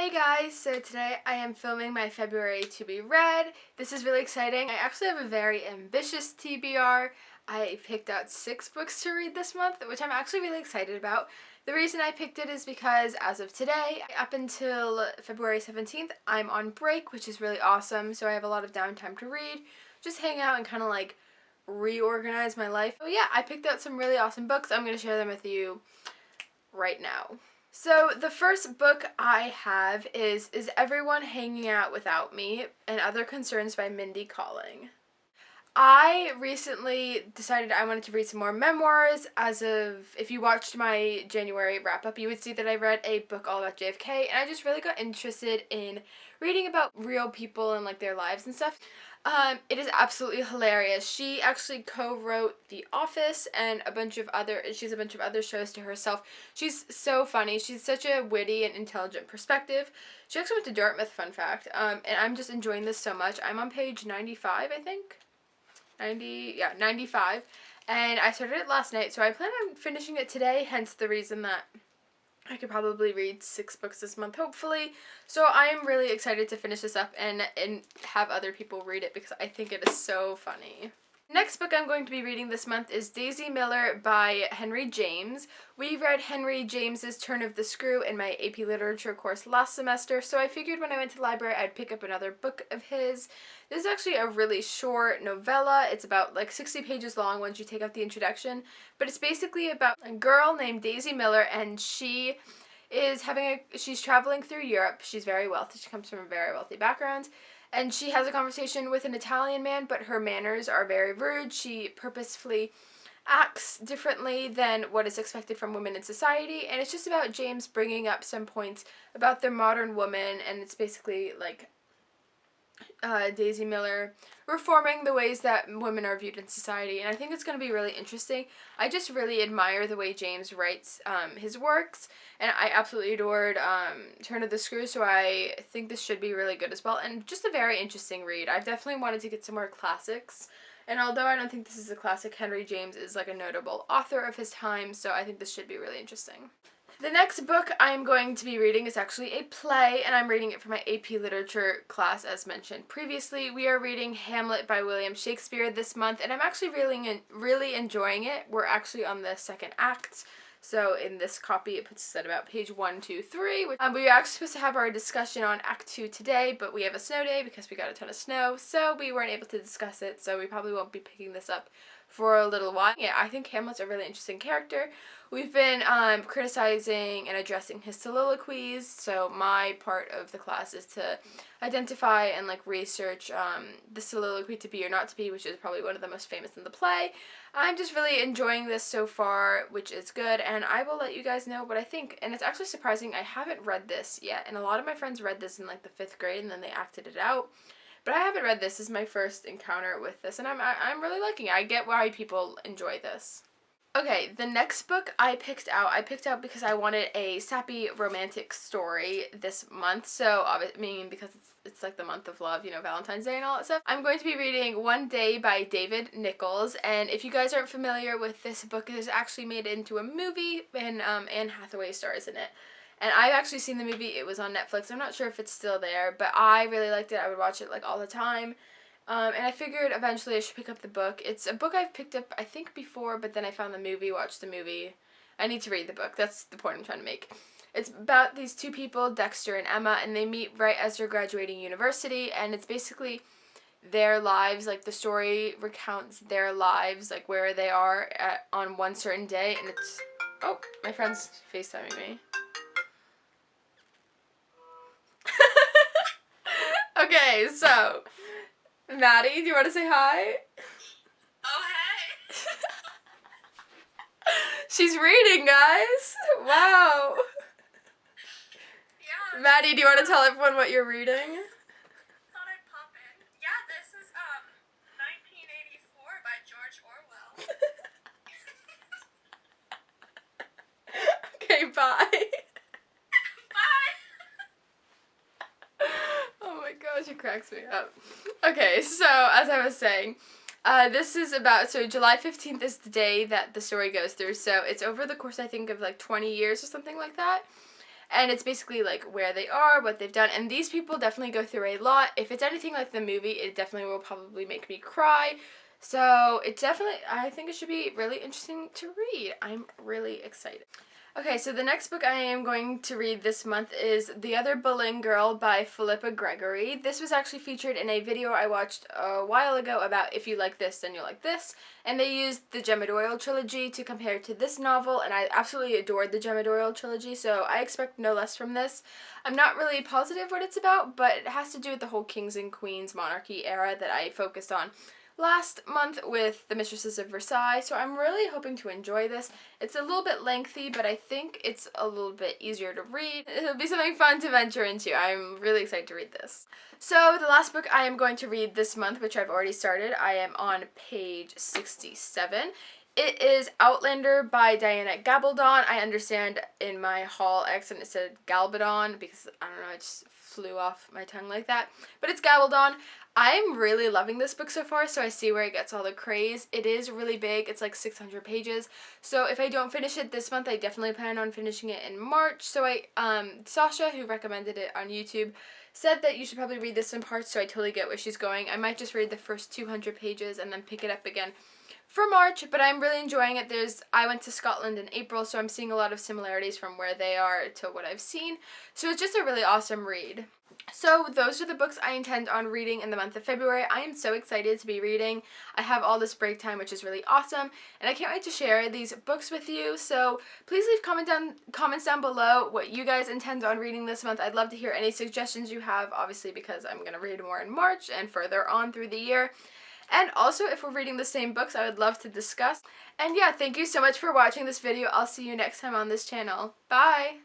Hey guys, so today I am filming my February to be read. This is really exciting. I actually have a very ambitious TBR. I picked out 6 books to read this month, which I'm actually really excited about. The reason I picked it is because as of today, up until February 17th, I'm on break, which is really awesome, so I have a lot of downtime to read, just hang out and kind of like reorganize my life. So yeah, I picked out some really awesome books. I'm going to share them with you right now. So the first book I have is Everyone Hanging Out Without Me and Other Concerns by Mindy Kaling. I recently decided I wanted to read some more memoirs. As of, if you watched my January wrap-up, you would see that I read a book all about JFK, and I just really got interested in reading about real people and like their lives and stuff. It is absolutely hilarious. She actually co-wrote The Office and she has a bunch of other shows to herself. She's so funny. She's such a witty and intelligent perspective. She actually went to Dartmouth, fun fact, and I'm just enjoying this so much. I'm on page 95, I think. 95, and I started it last night, so I plan on finishing it today, hence the reason that I could probably read 6 books this month, hopefully. So I am really excited to finish this up and have other people read it because I think it is so funny. Next book I'm going to be reading this month is Daisy Miller by Henry James. We read Henry James's Turn of the Screw in my AP Literature course last semester, so I figured when I went to the library I'd pick up another book of his. This is actually a really short novella. It's about like 60 pages long once you take out the introduction, but it's basically about a girl named Daisy Miller, and she's traveling through Europe. She's very wealthy. She comes from a very wealthy background. And she has a conversation with an Italian man, but her manners are very rude. She purposefully acts differently than what is expected from women in society, and it's just about James bringing up some points about the modern woman, and it's basically like Daisy Miller reforming the ways that women are viewed in society, and I think it's going to be really interesting. I just really admire the way James writes his works, and I absolutely adored Turn of the Screw, so I think this should be really good as well, and just a very interesting read. I've definitely wanted to get some more classics, and although I don't think this is a classic, Henry James is like a notable author of his time, so I think this should be really interesting. The next book I'm going to be reading is actually a play, and I'm reading it for my AP Literature class as mentioned previously. We are reading Hamlet by William Shakespeare this month, and I'm actually really enjoying it. We're actually on the second act, so in this copy it puts us at about page 1, 2, 3. We were actually supposed to have our discussion on Act 2 today, but we have a snow day because we got a ton of snow, so we weren't able to discuss it, so we probably won't be picking this up for a little while. Yeah, I think Hamlet's a really interesting character. We've been criticizing and addressing his soliloquies, so my part of the class is to identify and like research the soliloquy to be or not to be, which is probably one of the most famous in the play. I'm just really enjoying this so far, which is good, and I will let you guys know what I think. And it's actually surprising, I haven't read this yet, and a lot of my friends read this in like the 5th grade and then they acted it out. But I haven't read this. This is my first encounter with this, and I'm really liking it. I get why people enjoy this. Okay, the next book I picked out because I wanted a sappy romantic story this month, so I mean because it's like the month of love, you know, Valentine's Day and all that stuff. I'm going to be reading One Day by David Nicholls, and if you guys aren't familiar with this book, it is actually made into a movie, and Anne Hathaway stars in it. And I've actually seen the movie. It was on Netflix. I'm not sure if it's still there, but I really liked it. I would watch it like all the time. And I figured eventually I should pick up the book. It's a book I've picked up, I think, before, but then I found the movie, watched the movie. I need to read the book. That's the point I'm trying to make. It's about these 2 people, Dexter and Emma, and they meet right as they're graduating university, and it's basically their lives, like the story recounts their lives, like where they are on one certain day, and it's... Oh, my friend's FaceTiming me. Okay, so, Maddie, do you want to say hi? Oh, hey! She's reading, guys! Wow! Yeah. Maddie, do you want to tell everyone what you're reading? Thought I'd pop in. Yeah, this is, 1984 by George Orwell. Okay, bye! She cracks me up. Okay, so as I was saying, this is about, so July 15th is the day that the story goes through, so it's over the course, I think, of like 20 years or something like that. and it's basically like where they are, what they've done, and these people definitely go through a lot. If it's anything like the movie, it definitely will probably make me cry. So it definitely, I think it should be really interesting to read. I'm really excited. Okay, so the next book I am going to read this month is The Other Boleyn Girl by Phillipa Gregory. This was actually featured in a video I watched a while ago about If You Like This, Then You'll Like This, and they used the Gemma Doyle trilogy to compare to this novel, and I absolutely adored the Gemma Doyle trilogy, so I expect no less from this. I'm not really positive what it's about, but it has to do with the whole kings and queens monarchy era that I focused on last month with The Mistresses of Versailles, so I'm really hoping to enjoy this. It's a little bit lengthy, but I think it's a little bit easier to read. It'll be something fun to venture into. I'm really excited to read this. So the last book I am going to read this month, which I've already started, I am on page 67. It is Outlander by Diana Gabaldon. I understand in my Hall accent it said Galbadon because, I don't know, it just flew off my tongue like that. But it's Gabaldon. I'm really loving this book so far, so I see where it gets all the craze. It is really big. It's like 600 pages. So if I don't finish it this month, I definitely plan on finishing it in March. So Sasha, who recommended it on YouTube, said that you should probably read this in parts, so I totally get where she's going. I might just read the first 200 pages and then pick it up again for March, but I'm really enjoying it. I went to Scotland in April, so I'm seeing a lot of similarities from where they are to what I've seen. So it's just a really awesome read. So those are the books I intend on reading in the month of February. I am so excited to be reading. I have all this break time, which is really awesome, and I can't wait to share these books with you. So please leave comments down below what you guys intend on reading this month. I'd love to hear any suggestions you have, obviously because I'm going to read more in March and further on through the year. And also, if we're reading the same books, I would love to discuss. And yeah, thank you so much for watching this video. I'll see you next time on this channel. Bye!